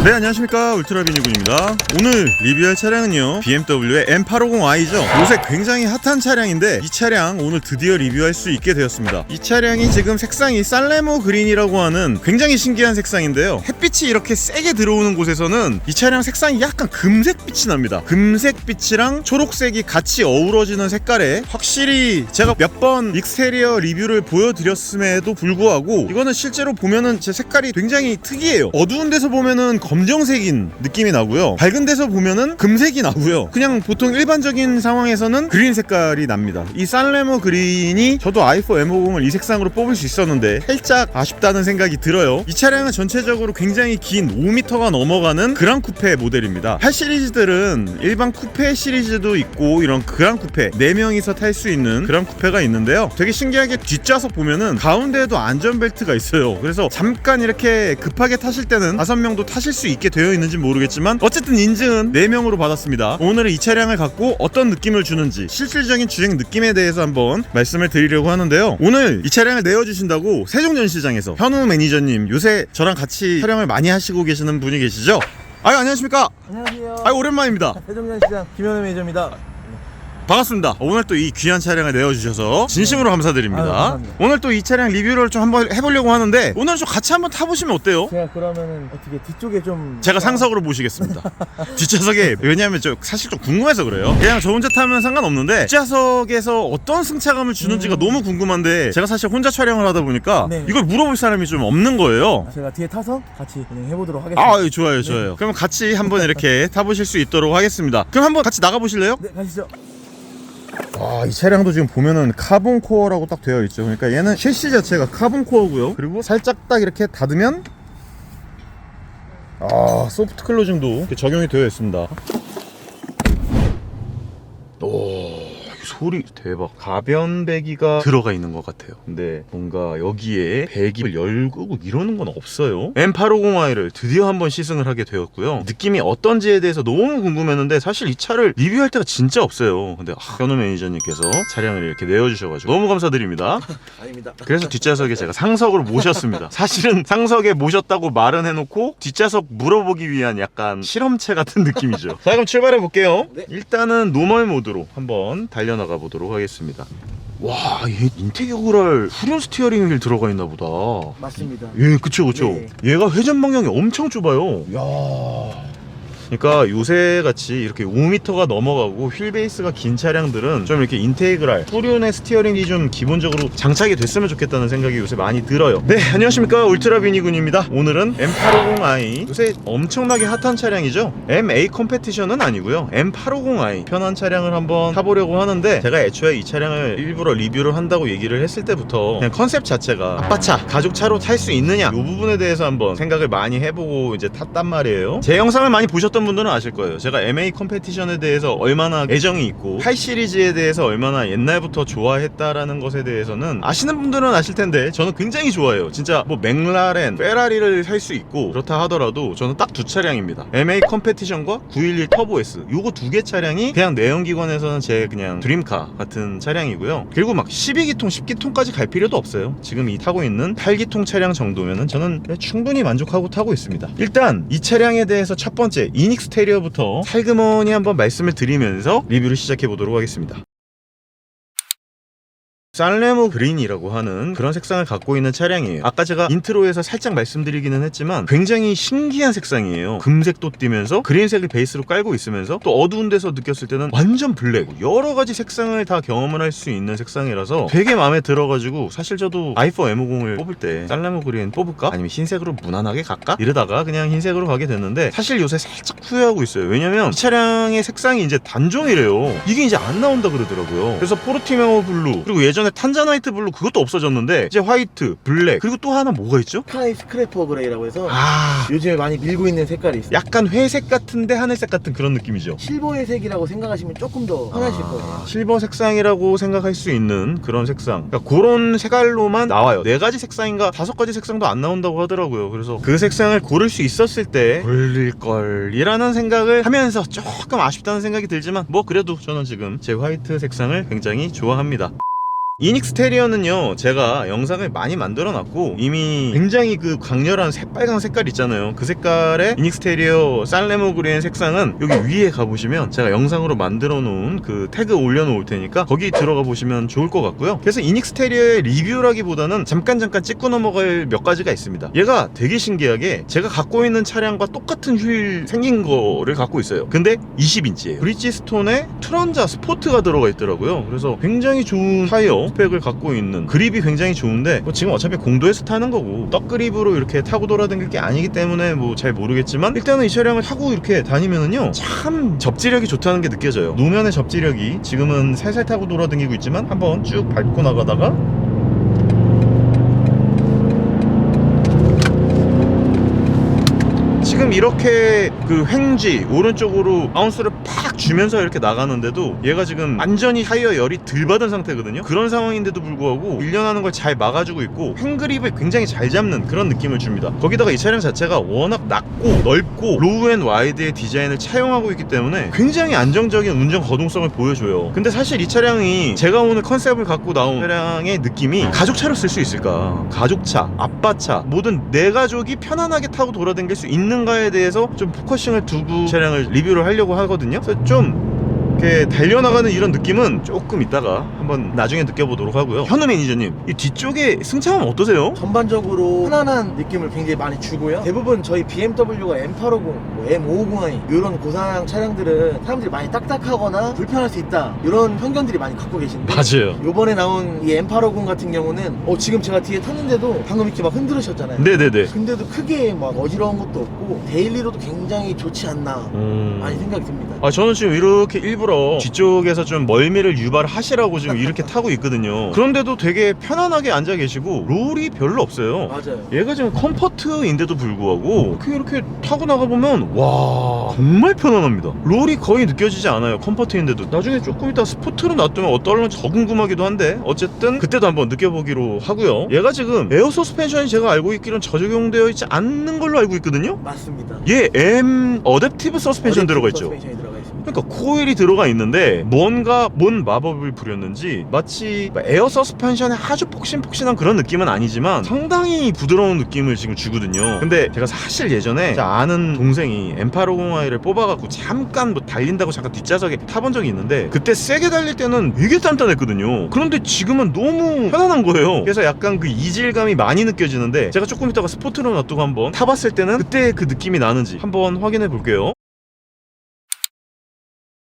네, 안녕하십니까, 울트라비니군입니다. 오늘 리뷰할 차량은요, BMW의 M850i죠. 요새 굉장히 핫한 차량인데 이 차량 오늘 드디어 리뷰할 수 있게 되었습니다. 이 차량이 지금 색상이 살레모 그린이라고 하는 굉장히 신기한 색상인데요, 햇빛이 이렇게 세게 들어오는 곳에서는 이 차량 색상이 약간 금색빛이 납니다. 금색빛이랑 초록색이 같이 어우러지는 색깔에 확실히 제가 몇 번 익스테리어 리뷰를 보여드렸음에도 불구하고 이거는 실제로 보면은 제 색깔이 굉장히 특이해요. 어두운 데서 보면은 검정색인 느낌이 나고요, 밝은 데서 보면은 금색이 나고요, 그냥 보통 일반적인 상황에서는 그린 색깔이 납니다. 이 살레모 그린이 저도 i4 M50을 이 색상으로 뽑을 수 있었는데 살짝 아쉽다는 생각이 들어요. 이 차량은 전체적으로 굉장히 긴 5m가 넘어가는 그랑 쿠페 모델입니다. 8 시리즈들은 일반 쿠페 시리즈도 있고 이런 그랑 쿠페 4명이서 탈 수 있는 그랑 쿠페가 있는데요, 되게 신기하게 뒷좌석 보면은 가운데에도 안전벨트가 있어요. 그래서 잠깐 이렇게 급하게 타실 때는 5명도 타실 수 있게 되어 있는지 모르겠지만 어쨌든 인증은 4명으로 받았습니다. 오늘은 이 차량을 갖고 어떤 느낌을 주는지 실질적인 주행 느낌에 대해서 한번 말씀을 드리려고 하는데요, 오늘 이 차량을 내어주신다고 세종전시장에서 현우 매니저님, 요새 저랑 같이 촬영을 많이 하시고 계시는 분이 계시죠? 아유, 안녕하십니까? 안녕하세요. 아유, 오랜만입니다. 세종전시장 김현우 매니저입니다. 반갑습니다. 오늘 또 이 귀한 차량을 내어주셔서 진심으로 감사드립니다. 감사합니다. 오늘 또 이 차량 리뷰를 좀 한번 해보려고 하는데 오늘 좀 같이 한번 타보시면 어때요? 제가 그러면은 어떻게 뒤쪽에 좀 제가 상석으로 모시겠습니다. 뒷좌석에, 왜냐하면 저 사실 좀 궁금해서 그래요. 그냥 저 혼자 타면 상관없는데 뒷좌석에서 어떤 승차감을 주는지가 너무 궁금한데 제가 사실 혼자 촬영을 하다 보니까 네. 이걸 물어볼 사람이 좀 없는 거예요. 제가 뒤에 타서 같이 진행해보도록 하겠습니다. 아, 좋아요, 좋아요. 네. 그럼 같이 한번 이렇게 타보실 수 있도록 하겠습니다. 그럼 한번 같이 나가보실래요? 네, 가시죠. 이 차량도 지금 보면은 카본 코어라고 딱 되어 있죠. 그러니까 얘는 셰시 자체가 카본 코어고요. 그리고 살짝 딱 이렇게 닫으면 소프트 클로징도 이렇게 적용이 되어 있습니다. 소리 대박. 가변 배기가 들어가 있는 것 같아요. 근데 뭔가 여기에 배기를 열고 이러는 건 없어요. M850i를 드디어 한번 시승을 하게 되었고요, 느낌이 어떤지에 대해서 너무 궁금했는데 사실 이 차를 리뷰할 때가 진짜 없어요. 근데 현우 매니저님께서 차량을 이렇게 내어주셔가지고 너무 감사드립니다. 아닙니다. 그래서 뒷좌석에 제가 상석으로 모셨습니다. 사실은 상석에 모셨다고 말은 해놓고 뒷좌석 물어보기 위한 약간 실험체 같은 느낌이죠. 자, 그럼 출발해 볼게요. 네. 일단은 노멀 모드로 한번 달려나가 보도록 하겠습니다. 와, 얘 인테그랄 후륜 스티어링 휠 들어가 있나 보다. 맞습니다. 예, 그쵸. 네. 얘가 회전 방향이 엄청 좁아요. 야. 그러니까 요새 같이 이렇게 5m가 넘어가고 휠 베이스가 긴 차량들은 좀 이렇게 인테그랄 후륜의 스티어링이 좀 기본적으로 장착이 됐으면 좋겠다는 생각이 요새 많이 들어요. 네, 안녕하십니까, 울트라비니군입니다. 오늘은 M850i, 요새 엄청나게 핫한 차량이죠. MA 컴페티션은 아니고요, M850i 편한 차량을 한번 타보려고 하는데, 제가 애초에 이 차량을 일부러 리뷰를 한다고 얘기를 했을 때부터 그냥 컨셉 자체가 아빠차, 가족차로 탈 수 있느냐, 이 부분에 대해서 한번 생각을 많이 해보고 이제 탔단 말이에요. 제 영상을 많이 보셨던 분들은 아실 거예요. 제가 MA 컴페티션에 대해서 얼마나 애정이 있고 8 시리즈에 대해서 얼마나 옛날부터 좋아했다라는 것에 대해서는 아시는 분들은 아실 텐데 저는 굉장히 좋아해요. 진짜 뭐 맥라렌, 페라리를 살 수 있고 그렇다 하더라도 저는 딱 두 차량입니다. MA 컴페티션과 911 터보 S, 요거 두 개 차량이 그냥 내연기관에서는 제 그냥 드림카 같은 차량이고요. 그리고 막 12기통, 10기통까지 갈 필요도 없어요. 지금 이 타고 있는 8기통 차량 정도면은 저는 충분히 만족하고 타고 있습니다. 일단 이 차량에 대해서 첫 번째 익스테리어부터 살그머니 한번 말씀을 드리면서 리뷰를 시작해 보도록 하겠습니다. 살레모 그린이라고 하는 그런 색상을 갖고 있는 차량이에요. 아까 제가 인트로에서 살짝 말씀드리기는 했지만 굉장히 신기한 색상이에요. 금색도 띠면서 그린색을 베이스로 깔고 있으면서 또 어두운 데서 느꼈을 때는 완전 블랙, 여러가지 색상을 다 경험을 할 수 있는 색상이라서 되게 마음에 들어가지고, 사실 저도 i4 M50을 뽑을 때 살레모 그린 뽑을까? 아니면 흰색으로 무난하게 갈까? 이러다가 그냥 흰색으로 가게 됐는데, 사실 요새 살짝 후회하고 있어요. 왜냐면 이 차량의 색상이 이제 단종이래요. 이게 이제 안 나온다 그러더라고요. 그래서 포르티메오 블루, 그리고 예전에 탄자나이트 블루, 그것도 없어졌는데 이제 화이트, 블랙, 그리고 또 하나 뭐가 있죠? 스카이 스크래퍼 그레이라고 해서 요즘에 많이 밀고 있는 색깔이 있어요. 약간 회색 같은데 하늘색 같은 그런 느낌이죠. 실버의 색이라고 생각하시면 조금 더 편하실 거예요. 실버 색상이라고 생각할 수 있는 그런 색상, 그러니까 그런 색깔로만 나와요. 4가지 색상인가 5가지 색상도 안 나온다고 하더라고요. 그래서 그 색상을 고를 수 있었을 때 고를걸 이라는 생각을 하면서 조금 아쉽다는 생각이 들지만, 뭐 그래도 저는 지금 제 화이트 색상을 굉장히 좋아합니다. 이닉스테리어는요 제가 영상을 많이 만들어 놨고 이미 굉장히 그 강렬한 새빨간 색깔 있잖아요. 그 색깔의 이닉스테리어 살레모 그린 색상은 여기 위에 가보시면 제가 영상으로 만들어 놓은 그 태그 올려놓을 테니까 거기 들어가 보시면 좋을 것 같고요. 그래서 이닉스테리어의 리뷰라기보다는 잠깐 찍고 넘어갈 몇 가지가 있습니다. 얘가 되게 신기하게 제가 갖고 있는 차량과 똑같은 휠 생긴 거를 갖고 있어요. 근데 20인치예요 브리지스톤에 트런자 스포트가 들어가 있더라고요. 그래서 굉장히 좋은 타이어 스펙을 갖고 있는, 그립이 굉장히 좋은데 뭐 지금 어차피 공도에서 타는 거고 떡 그립으로 이렇게 타고 돌아다닐 게 아니기 때문에 뭐 잘 모르겠지만 일단은 이 차량을 타고 이렇게 다니면은요 참 접지력이 좋다는 게 느껴져요. 노면의 접지력이 지금은 살살 타고 돌아다니고 있지만 한번 쭉 밟고 나가다가 지금 이렇게 그 횡지 오른쪽으로 바운스를 팍 주면서 이렇게 나가는데도 얘가 지금 완전히 타이어 열이 덜 받은 상태거든요. 그런 상황인데도 불구하고 밀려나는 걸 잘 막아주고 있고 횡그립을 굉장히 잘 잡는 그런 느낌을 줍니다. 거기다가 이 차량 자체가 워낙 낮고 넓고 로우 앤 와이드의 디자인을 차용하고 있기 때문에 굉장히 안정적인 운전 거동성을 보여줘요. 근데 사실 이 차량이 제가 오늘 컨셉을 갖고 나온 차량의 느낌이 가족차로 쓸 수 있을까? 가족차, 아빠차, 모든 내 가족이 편안하게 타고 돌아다닐 수 있는가에 대해서 좀 포커싱을 두고 차량을 리뷰를 하려고 하거든요. 그래서 좀 이렇게 달려나가는 이런 느낌은 조금 이따가 한번 나중에 느껴보도록 하고요. 현우 매니저님, 이 뒤쪽에 승차감 어떠세요? 전반적으로 편안한 느낌을 굉장히 많이 주고요. 대부분 저희 BMW가 M850, 뭐 M550i 이런 고사양 차량들은 사람들이 많이 딱딱하거나 불편할 수 있다 이런 편견들이 많이 갖고 계신데 맞아요. 요번에 나온 이 M850 같은 경우는 지금 제가 뒤에 탔는데도 방금 이렇게 막 흔들으셨잖아요. 네네네. 근데도 크게 막 어지러운 것도 없고 데일리로도 굉장히 좋지 않나 많이 생각이 듭니다. 아, 저는 지금 이렇게 일부러 뒤쪽에서 좀 멀미를 유발하시라고 지금 이렇게 타고 있거든요. 그런데도 되게 편안하게 앉아 계시고 롤이 별로 없어요. 맞아요. 얘가 지금 컴포트인데도 불구하고 이렇게 타고 나가보면 와 정말 편안합니다. 롤이 거의 느껴지지 않아요. 컴포트인데도. 나중에 조금 이따 스포트로 놔두면 어떨런지 더 궁금하기도 한데 어쨌든 그때도 한번 느껴보기로 하고요. 얘가 지금 에어 서스펜션이 제가 알고 있기로는 적용되어 있지 않는 걸로 알고 있거든요. 맞습니다. 얘 M 어댑티브 서스펜션 들어가 있죠. 서스펜션이 들어가 있습니다. 그러니까 코일이 들어가 있는데 뭔 마법을 부렸는지 마치 에어 서스펜션의 아주 폭신폭신한 그런 느낌은 아니지만 상당히 부드러운 느낌을 지금 주거든요. 근데 제가 사실 예전에 아는 동생이 M850i를 뽑아갖고 잠깐 뭐 달린다고 잠깐 뒷좌석에 타본 적이 있는데 그때 세게 달릴 때는 되게 단단했거든요. 그런데 지금은 너무 편안한 거예요. 그래서 약간 그 이질감이 많이 느껴지는데 제가 조금 이따가 스포트로 놔두고 한번 타봤을 때는 그때 그 느낌이 나는지 한번 확인해 볼게요.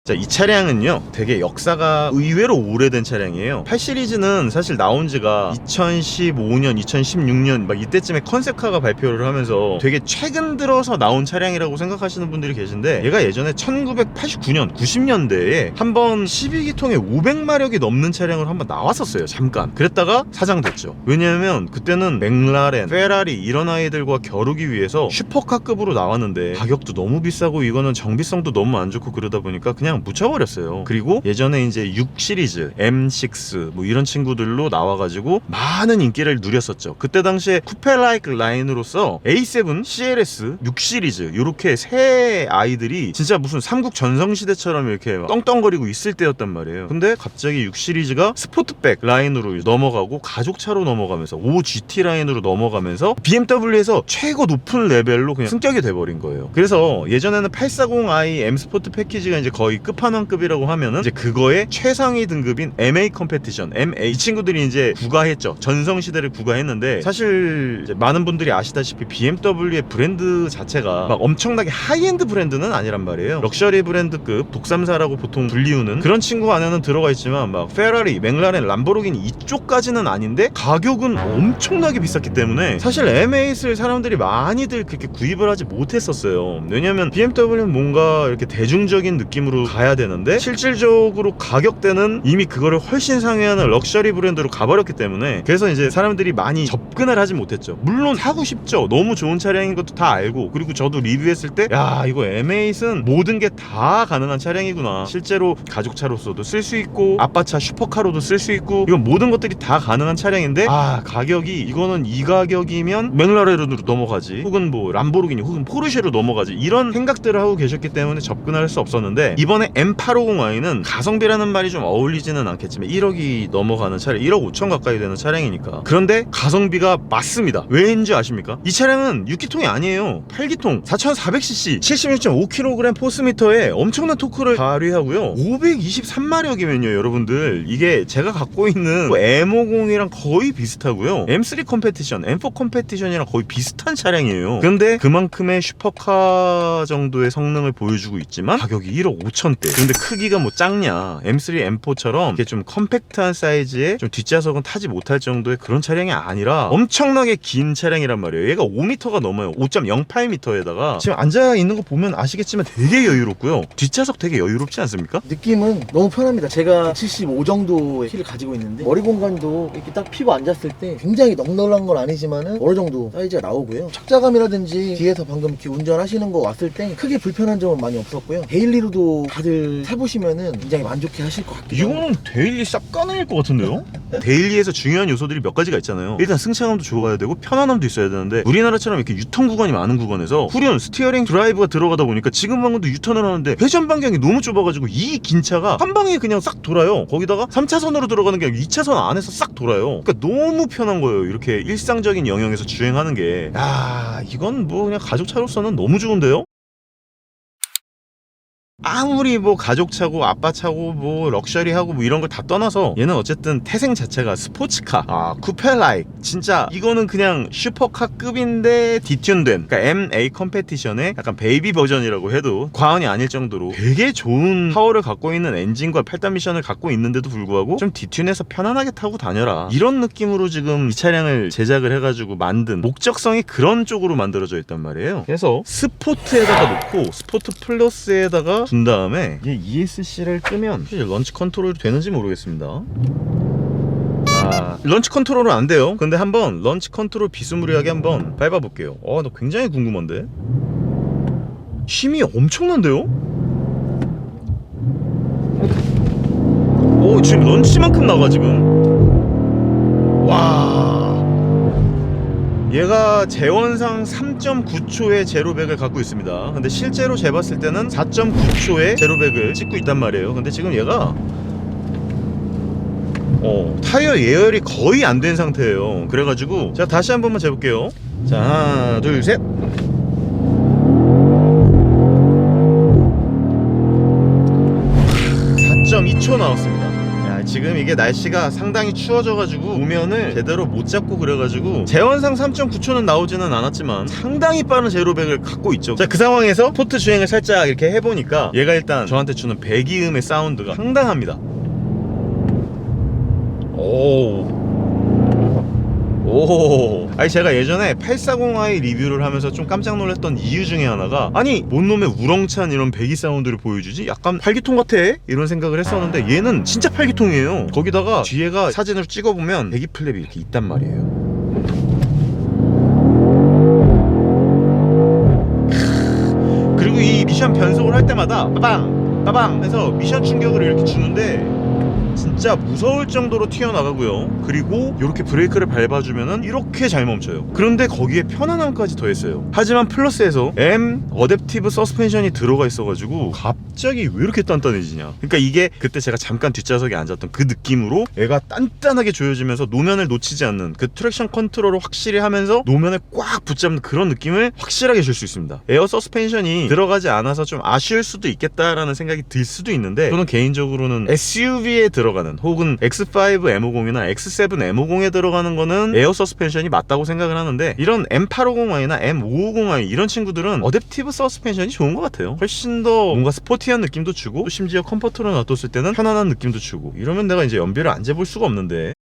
자, 이 차량은요 되게 역사가 의외로 오래된 차량이에요. 8 시리즈는 사실 나온 지가 2015년, 2016년 막 이때쯤에 컨셉카가 발표를 하면서 되게 최근 들어서 나온 차량이라고 생각하시는 분들이 계신데 얘가 예전에 1989년, 90년대에 한번 12기통에 500마력이 넘는 차량으로 한번 나왔었어요. 잠깐. 그랬다가 사장됐죠. 왜냐면 그때는 맥라렌, 페라리 이런 아이들과 겨루기 위해서 슈퍼카급으로 나왔는데 가격도 너무 비싸고 이거는 정비성도 너무 안 좋고 그러다 보니까 그냥 묻혀버렸어요. 그리고 예전에 이제 6 시리즈, M6 뭐 이런 친구들로 나와가지고 많은 인기를 누렸었죠. 그때 당시에 쿠페 라이크 라인으로서 A7, CLS, 6 시리즈 이렇게 새 아이들이 진짜 무슨 삼국 전성시대처럼 이렇게 떵떵거리고 있을 때였단 말이에요. 근데 갑자기 6 시리즈가 스포트백 라인으로 넘어가고 가족차로 넘어가면서 5GT 라인으로 넘어가면서 BMW에서 최고 높은 레벨로 그냥 승격이 돼버린 거예요. 그래서 예전에는 840i M 스포트 패키지가 이제 거의 끝판왕급이라고 하면은 이제 그거의 최상위 등급인 MA 컴페티션, MA 이 친구들이 이제 구가했죠. 전성시대를 구가했는데 사실 이제 많은 분들이 아시다시피 BMW의 브랜드 자체가 막 엄청나게 하이엔드 브랜드는 아니란 말이에요. 럭셔리 브랜드급 독삼사라고 보통 불리우는 그런 친구 안에는 들어가 있지만 막 페라리, 맥라렌, 람보르기니 이쪽까지는 아닌데 가격은 엄청나게 비쌌기 때문에 사실 M8을 사람들이 많이들 그렇게 구입을 하지 못했었어요. 왜냐면 BMW는 뭔가 이렇게 대중적인 느낌으로 가야 되는데 실질적으로 가격대는 이미 그거를 훨씬 상회하는 럭셔리 브랜드로 가버렸기 때문에 그래서 이제 사람들이 많이 접근을 하지 못했죠. 물론 사고 싶죠. 너무 좋은 차량인 것도 다 알고 그리고 저도 리뷰했을 때 야 이거 M8은 모든 게 다 가능한 차량이구나. 실제로 가족차로서도 쓸 수 있고 아빠차 슈퍼카로도 쓸 수 있고 이건 모든 것들이 다 가능한 차량인데 가격이 이거는 이 가격이면 맥라렌으로 넘어가지 혹은 뭐 람보르기니 혹은 포르쉐로 넘어가지 이런 생각들을 하고 계셨기 때문에 접근할 수 없었는데 이번에 이번에 M850i는 가성비라는 말이 좀 어울리지는 않겠지만 1억이 넘어가는 차량, 1억 5천 가까이 되는 차량이니까. 그런데 가성비가 맞습니다. 왜인지 아십니까? 이 차량은 6기통이 아니에요. 8기통 4400cc 76.5kg 포스미터에 엄청난 토크를 발휘하고요. 523마력이면요 여러분들, 이게 제가 갖고 있는 M50이랑 거의 비슷하고요. M3 컴페티션, M4 컴페티션이랑 거의 비슷한 차량이에요. 근데 그만큼의 슈퍼카 정도의 성능을 보여주고 있지만 가격이 1억 5천대. 근데 크기가 뭐 작냐, M3, M4처럼 이렇게 좀 컴팩트한 사이즈에 좀 뒷좌석은 타지 못할 정도의 그런 차량이 아니라 엄청나게 긴 차량이란 말이에요. 얘가 5m가 넘어요. 5.08m에다가 지금 앉아 있는 거 보면 아시겠지만 되게 여유롭고요. 뒷좌석 되게 여유롭지 않습니까? 느낌은 너무 편합니다. 제가 75 정도의 키를 가지고 있는데 머리 공간도 이렇게 딱 피고 앉았을 때 굉장히 넉넉한 건 아니지만은 어느 정도 사이즈가 나오고요. 착자감이라든지 뒤에서 방금 이렇게 운전하시는 거 왔을 때 크게 불편한 점은 많이 없었고요. 데일리로도 다들 타보시면은 굉장히 만족해 하실 것 같아요. 이거는 데일리 싹 까내릴 것 같은데요? 데일리에서 중요한 요소들이 몇 가지가 있잖아요. 일단 승차감도 좋아야 되고 편안함도 있어야 되는데, 우리나라처럼 이렇게 유턴 구간이 많은 구간에서 후륜, 스티어링, 드라이브가 들어가다 보니까 지금 방금도 유턴을 하는데 회전 반경이 너무 좁아가지고 이 긴 차가 한 방에 그냥 싹 돌아요. 거기다가 3차선으로 들어가는 게 아니고 2차선 안에서 싹 돌아요. 그러니까 너무 편한 거예요. 이렇게 일상적인 영역에서 주행하는 게. 야, 이건 뭐 그냥 가족차로서는 너무 좋은데요? 아무리 뭐 가족차고 아빠차고 뭐 럭셔리하고 뭐 이런 걸 다 떠나서 얘는 어쨌든 태생 자체가 스포츠카, 쿠페라이크, 진짜 이거는 그냥 슈퍼카급인데 디튠된, 그러니까 MA 컴페티션의 약간 베이비 버전이라고 해도 과언이 아닐 정도로 되게 좋은 파워를 갖고 있는 엔진과 8단 미션을 갖고 있는데도 불구하고 좀 디튠해서 편안하게 타고 다녀라, 이런 느낌으로 지금 이 차량을 제작을 해가지고 만든, 목적성이 그런 쪽으로 만들어져 있단 말이에요. 그래서 스포트에다가 놓고 스포트 플러스에다가 둔 다음에 이게 ESC를 끄면 런치 컨트롤이 되는지 모르겠습니다. 런치 컨트롤은 안 돼요. 근데 한번 런치 컨트롤 비스무리하게 한번 밟아볼게요. 나 굉장히 궁금한데? 힘이 엄청난데요? 지금 런치만큼 나가 지금. 와, 얘가 재원상 3.9초의 제로백을 갖고 있습니다. 근데 실제로 재봤을 때는 4.9초의 제로백을 찍고 있단 말이에요. 근데 지금 얘가 타이어 예열이 거의 안 된 상태예요. 그래가지고 제가 다시 한 번만 재볼게요. 자, 하나 둘 셋. 4.2초 나왔습니다. 지금 이게 날씨가 상당히 추워져가지고 우면을 제대로 못 잡고 그래가지고 재원상 3.9초는 나오지는 않았지만 상당히 빠른 제로백을 갖고 있죠. 자, 그 상황에서 스포트 주행을 살짝 이렇게 해보니까 얘가 일단 저한테 주는 배기음의 사운드가 상당합니다. 아니, 제가 예전에 840i 리뷰를 하면서 좀 깜짝 놀랐던 이유 중에 하나가, 아니 뭔 놈의 우렁찬 이런 배기 사운드를 보여주지? 약간 8기통 같아? 이런 생각을 했었는데 얘는 진짜 8기통이에요. 거기다가 뒤에가 사진을 찍어보면 배기 플랩이 이렇게 있단 말이에요. 그리고 이 미션 변속을 할 때마다 빠방 빠방 해서 미션 충격을 이렇게 주는데 진짜 무서울 정도로 튀어나가고요. 그리고 이렇게 브레이크를 밟아주면은 이렇게 잘 멈춰요. 그런데 거기에 편안함까지 더했어요. 하지만 플러스에서 M 어댑티브 서스펜션이 들어가 있어가지고 갑자기 왜 이렇게 단단해지냐. 그러니까 이게 그때 제가 잠깐 뒷좌석에 앉았던 그 느낌으로 얘가 단단하게 조여지면서 노면을 놓치지 않는 그 트랙션 컨트롤을 확실히 하면서 노면을 꽉 붙잡는 그런 느낌을 확실하게 줄 수 있습니다. 에어 서스펜션이 들어가지 않아서 좀 아쉬울 수도 있겠다라는 생각이 들 수도 있는데, 저는 개인적으로는 SUV에 들어가는, 혹은 X5 M50이나 X7 M50에 들어가는 거는 에어 서스펜션이 맞다고 생각을 하는데, 이런 M850i나 M550i 이런 친구들은 어댑티브 서스펜션이 좋은 것 같아요. 훨씬 더 뭔가 스포티한 느낌도 주고, 또 심지어 컴포트로 놔뒀을 때는 편안한 느낌도 주고, 이러면 내가 이제 연비를 안 재볼 수가 없는데,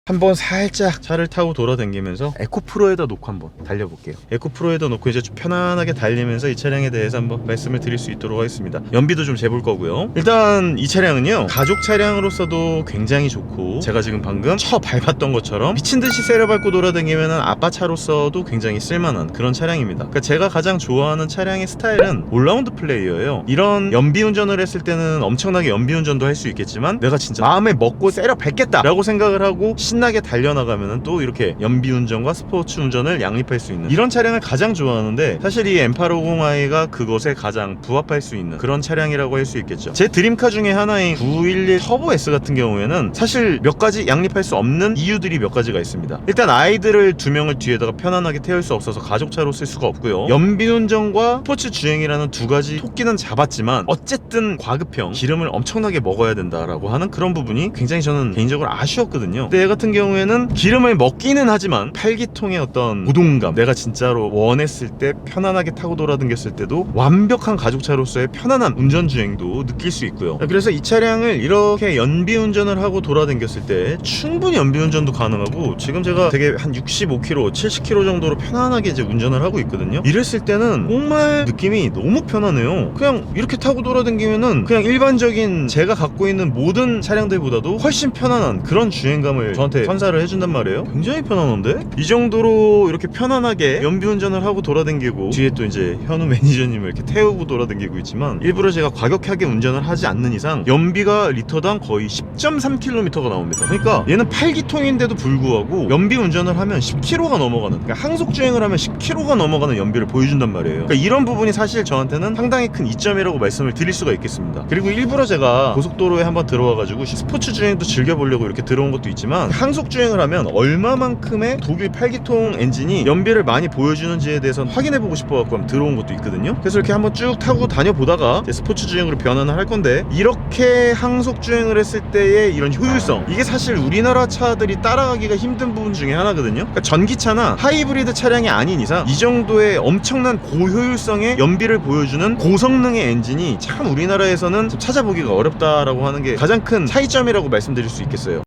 한번 살짝 차를 타고 돌아다니면서 에코프로에다 놓고 한번 달려볼게요. 에코프로에다 놓고 이제 좀 편안하게 달리면서 이 차량에 대해서 한번 말씀을 드릴 수 있도록 하겠습니다. 연비도 좀 재볼 거고요. 일단 이 차량은요, 가족 차량으로서도 굉장히 좋고, 제가 지금 방금 밟았던 것처럼 미친듯이 세려밟고 돌아다니면 아빠 차로서도 굉장히 쓸만한 그런 차량입니다. 그러니까 제가 가장 좋아하는 차량의 스타일은 올라운드 플레이어예요. 이런 연비 운전을 했을 때는 엄청나게 연비 운전도 할 수 있겠지만, 내가 진짜 마음에 먹고 세려 밟겠다 라고 생각을 하고 신나게 달려나가면은 또 이렇게 연비 운전과 스포츠 운전을 양립할 수 있는 이런 차량을 가장 좋아하는데, 사실 이 M850i가 그것에 가장 부합할 수 있는 그런 차량이라고 할 수 있겠죠. 제 드림카 중에 하나인 911 터보 S 같은 경우에는 사실 몇 가지 양립할 수 없는 이유들이 몇 가지가 있습니다. 일단 아이들을 2명을 뒤에다가 편안하게 태울 수 없어서 가족차로 쓸 수가 없고요. 연비 운전과 스포츠 주행이라는 두 가지 토끼는 잡았지만 어쨌든 과급형 기름을 엄청나게 먹어야 된다라고 하는 그런 부분이 굉장히 저는 개인적으로 아쉬웠거든요. 근데 얘 같은 경우에는 기름을 먹기는 하지만 8기통의 어떤 고동감, 내가 진짜로 원했을 때 편안하게 타고 돌아다녔을 때도 완벽한 가족차로서의 편안한 운전주행도 느낄 수 있고요. 그래서 이 차량을 이렇게 연비 운전을 하고 돌아다녔을 때 충분히 연비 운전도 가능하고, 지금 제가 되게 한 65km, 70km 정도로 편안하게 이제 운전을 하고 있거든요. 이랬을 때는 정말 느낌이 너무 편하네요. 그냥 이렇게 타고 돌아다니면은 그냥 일반적인 제가 갖고 있는 모든 차량들보다도 훨씬 편안한 그런 주행감을 저한테 선사를 해준단 말이에요. 굉장히 편안한데? 이 정도로 이렇게 편안하게 연비 운전을 하고 돌아다니고, 뒤에 또 이제 현우 매니저님을 이렇게 태우고 돌아다니고 있지만, 일부러 제가 과격하게 운전을 하지 않는 이상 연비가 리터당 거의 10.3km가 나옵니다. 그러니까 얘는 8기통인데도 불구하고 연비 운전을 하면 10km가 넘어가는, 그러니까 항속 주행을 하면 10km가 넘어가는 연비를 보여준단 말이에요. 그러니까 이런 부분이 사실 저한테는 상당히 큰 이점이라고 말씀을 드릴 수가 있겠습니다. 그리고 일부러 제가 고속도로에 한번 들어와가지고 스포츠 주행도 즐겨보려고 이렇게 들어온 것도 있지만, 항속 주행을 하면 얼마만큼의 독일 8기통 엔진이 연비를 많이 보여주는지에 대해서는 확인해보고 싶어갖고 한번 들어온 것도 있거든요. 그래서 이렇게 한번 쭉 타고 다녀보다가 이제 스포츠 주행으로 변환을 할 건데, 이렇게 항속 주행을 했을 때의 이런 효율성, 이게 사실 우리나라 차들이 따라가기가 힘든 부분 중에 하나거든요. 그러니까 전기차나 하이브리드 차량이 아닌 이상 이 정도의 엄청난 고효율성의 연비를 보여주는 고성능의 엔진이 참 우리나라에서는 좀 찾아보기가 어렵다라고 하는 게 가장 큰 차이점이라고 말씀드릴 수 있겠어요.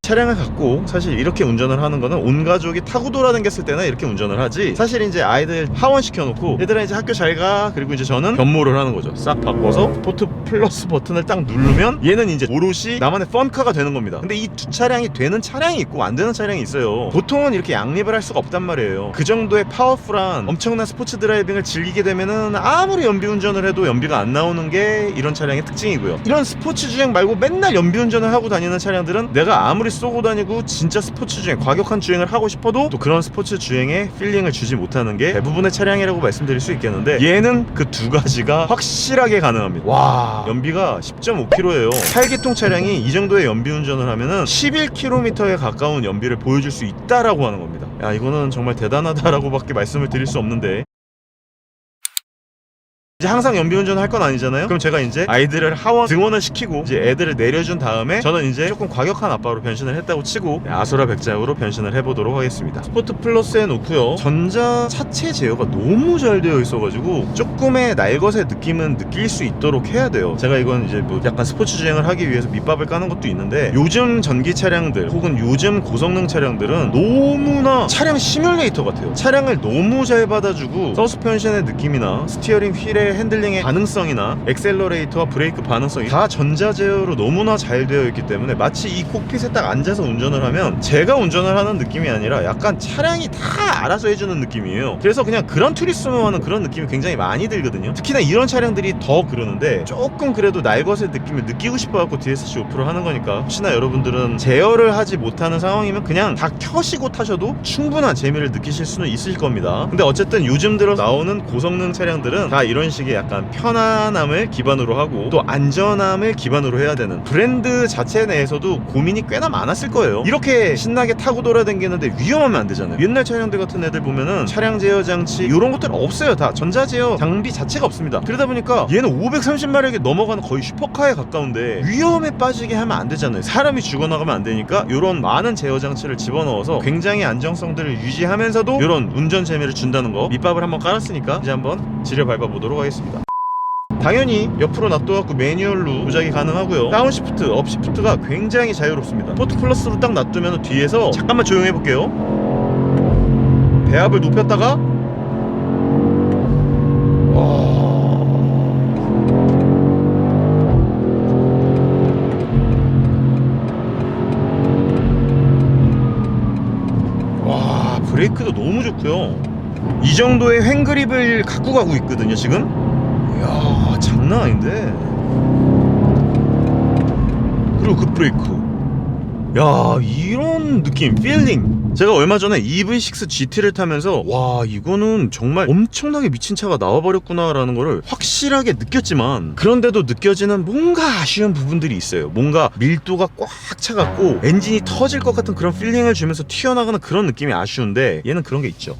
차량을 갖고 사실 이렇게 운전을 하는 거는 온 가족이 타고 돌아다녔을 때나 이렇게 운전을 하지, 사실 이제 아이들 하원 시켜놓고 얘들아 이제 학교 잘 가, 그리고 이제 저는 변모를 하는 거죠. 싹 바꿔서 스포트 플러스 버튼을 딱 누르면 얘는 이제 오롯이 나만의 펀카가 되는 겁니다. 근데 이 두 차량이 되는 차량이 있고 안 되는 차량이 있어요. 보통은 이렇게 양립을 할 수가 없단 말이에요. 그 정도의 파워풀한 엄청난 스포츠 드라이빙을 즐기게 되면은 아무리 연비 운전을 해도 연비가 안 나오는 게 이런 차량의 특징이고요. 이런 스포츠 주행 말고 맨날 연비 운전을 하고 다니는 차량들은 내가 아무리 쏘고 다니고 진짜 스포츠 주행, 과격한 주행을 하고 싶어도 또 그런 스포츠 주행에 필링을 주지 못하는 게 대부분의 차량이라고 말씀드릴 수 있겠는데, 얘는 그 두 가지가 확실하게 가능합니다. 와, 연비가 10.5km예요 8기통 차량이 이 정도의 연비 운전을 하면은 11km에 가까운 연비를 보여줄 수 있다라고 하는 겁니다. 야, 이거는 정말 대단하다라고 밖에 말씀을 드릴 수 없는데, 이제 항상 연비 운전을 할 건 아니잖아요. 그럼 제가 이제 아이들을 하원 등원을 시키고 이제 애들을 내려준 다음에 저는 이제 조금 과격한 아빠로 변신을 했다고 치고 아수라백작으로 변신을 해보도록 하겠습니다. 스포트 플러스 해놓고요, 전자 차체 제어가 너무 잘 되어 있어가지고 조금의 날것의 느낌은 느낄 수 있도록 해야 돼요. 제가 이건 이제 뭐 약간 스포츠 주행을 하기 위해서 밑밥을 까는 것도 있는데, 요즘 전기 차량들 혹은 요즘 고성능 차량들은 너무나 차량 시뮬레이터 같아요. 차량을 너무 잘 받아주고 서스펜션의 느낌이나 스티어링 휠의 핸들링의 가능성이나 엑셀러레이터와 브레이크 반응성이 다 전자 제어로 너무나 잘 되어 있기 때문에 마치 이 콕핏에 딱 앉아서 운전을 하면 제가 운전을 하는 느낌이 아니라 약간 차량이 다 알아서 해주는 느낌이에요. 그래서 그냥 그런 투리스모 하는 그런 느낌이 굉장히 많이 들거든요. 특히나 이런 차량들이 더 그러는데, 조금 그래도 날것의 느낌을 느끼고 싶어갖고 DSC 오프를 하는 거니까, 혹시나 여러분들은 제어를 하지 못하는 상황이면 그냥 다 켜시고 타셔도 충분한 재미를 느끼실 수는 있을 겁니다. 근데 어쨌든 요즘 들어 나오는 고성능 차량들은 다 이런 식의 약간 편안함을 기반으로 하고 또 안전함을 기반으로 해야 되는 브랜드 자체 내에서도 고민이 꽤나 많았을 거예요. 이렇게 신나게 타고 돌아다니는데 위험하면 안 되잖아요. 옛날 차량들 같은 애들 보면은 차량 제어 장치 이런 것들 없어요. 다 전자 제어 장비 자체가 없습니다. 그러다 보니까 얘는 530마력에 넘어가는 거의 슈퍼카에 가까운데 위험에 빠지게 하면 안 되잖아요. 사람이 죽어나가면 안 되니까 이런 많은 제어 장치를 집어넣어서 굉장히 안정성들을 유지하면서도 이런 운전 재미를 준다는 거, 밑밥을 한번 깔았으니까 이제 한번 지려 밟아보도록 하겠습니다. 당연히 옆으로 놔둬갖고 매뉴얼로 조작이 가능하고요. 다운시프트, 업시프트가 굉장히 자유롭습니다. 스포트 플러스로 딱 놔두면 뒤에서, 잠깐만 조용히 해볼게요, 배압을 높였다가 와, 브레이크도 너무 좋고요. 이 정도의 횡그립을 갖고 가고 있거든요 지금. 이야, 장난 아닌데. 그리고 그 브레이크, 야, 이런 느낌, 필링. 제가 얼마 전에 EV6 GT를 타면서 와, 이거는 정말 엄청나게 미친 차가 나와버렸구나 라는 거를 확실하게 느꼈지만, 그런데도 느껴지는 뭔가 아쉬운 부분들이 있어요. 뭔가 밀도가 꽉 차갖고 엔진이 터질 것 같은 그런 필링을 주면서 튀어나가는 그런 느낌이 아쉬운데, 얘는 그런 게 있죠.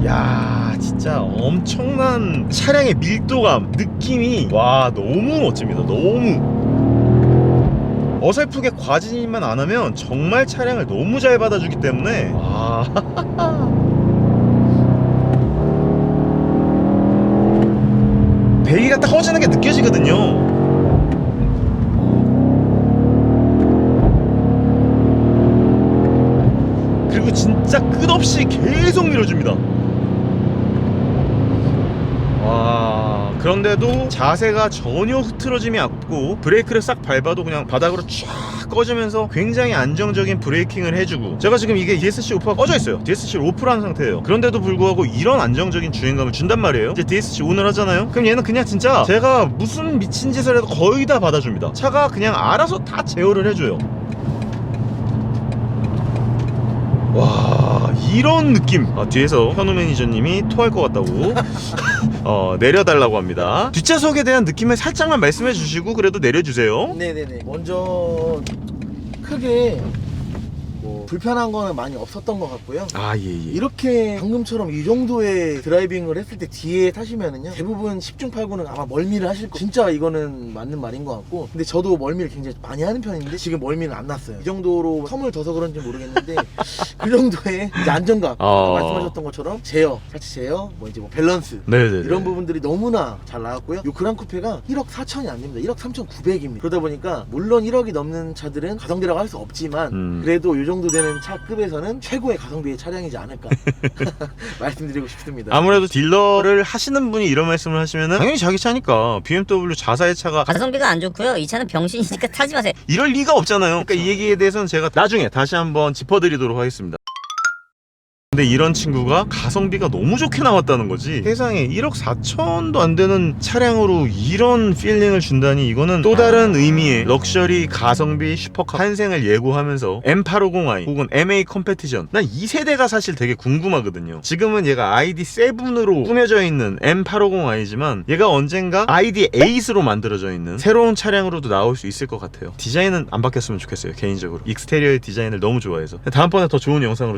야, 진짜 엄청난 차량의 밀도감, 느낌이 와, 너무 멋집니다. 너무 어설프게 과진만 안 하면 정말 차량을 너무 잘 받아주기 때문에 와. 배기가 터지는 게 느껴지거든요. 그리고 진짜 끝없이 계속 밀어줍니다. 와, 그런데도 자세가 전혀 흐트러짐이 없고 브레이크를 싹 밟아도 그냥 바닥으로 쫙 꺼지면서 굉장히 안정적인 브레이킹을 해주고, 제가 지금 이게 DSC 오프가 꺼져 있어요. DSC를 오프를 한 상태예요. 그런데도 불구하고 이런 안정적인 주행감을 준단 말이에요. 이제 DSC 온을 하잖아요. 그럼 얘는 그냥 진짜 제가 무슨 미친 짓을 해도 거의 다 받아줍니다. 차가 그냥 알아서 다 제어를 해줘요. 와, 이런 느낌. 뒤에서 현우 매니저님이 토할 것 같다고 내려달라고 합니다. 뒷좌석에 대한 느낌을 살짝만 말씀해 주시고 그래도 내려주세요. 네네네. 먼저 크게 뭐 불편한 거는 많이 없었던 것 같고요. 아, 예. 이렇게 방금처럼 이 정도의 드라이빙을 했을 때 뒤에 타시면은요, 대부분 10중 8구는 아마 멀미를 하실 거. 진짜 이거는 맞는 말인 것 같고, 근데 저도 멀미를 굉장히 많이 하는 편인데 지금 멀미는 안 났어요. 이 정도로 섬을 둬서 그런지 모르겠는데 그 정도의 이제 안정감, 말씀하셨던 것처럼 제어, 자체 제어, 뭐 이제 뭐 밸런스, 네네. 이런 부분들이 너무나 잘 나왔고요. 이 그란 쿠페가 1억 4천이 안 됩니다. 1억 3,900입니다. 그러다 보니까 물론 1억이 넘는 차들은 가성비라고 할 수 없지만 그래도 이 정도 되는 차급에서는 최고의 가성비의 차량이지 않을까 말씀드리고 싶습니다. 아무래도 딜러를 하시는 분이 이런 말씀을 하시면은 당연히 자기 차니까 BMW 자사의 차가 가성비가 안 좋고요. 이 차는 병신이니까 타지 마세요. 이럴 리가 없잖아요. 그러니까 이 얘기에 대해서는 제가 나중에 다시 한번 짚어드리도록 하겠습니다. 근데 이런 친구가 가성비가 너무 좋게 나왔다는 거지. 세상에 1억 4천도 안 되는 차량으로 이런 필링을 준다니, 이거는 또 다른 의미의 럭셔리 가성비 슈퍼카 탄생을 예고하면서 M850i 혹은 MA 컴페티션, 난 이 세대가 사실 되게 궁금하거든요. 지금은 얘가 ID7으로 꾸며져 있는 M850i지만 얘가 언젠가 ID8으로 만들어져 있는 새로운 차량으로도 나올 수 있을 것 같아요. 디자인은 안 바뀌었으면 좋겠어요. 개인적으로 익스테리어의 디자인을 너무 좋아해서. 다음번에 더 좋은 영상으로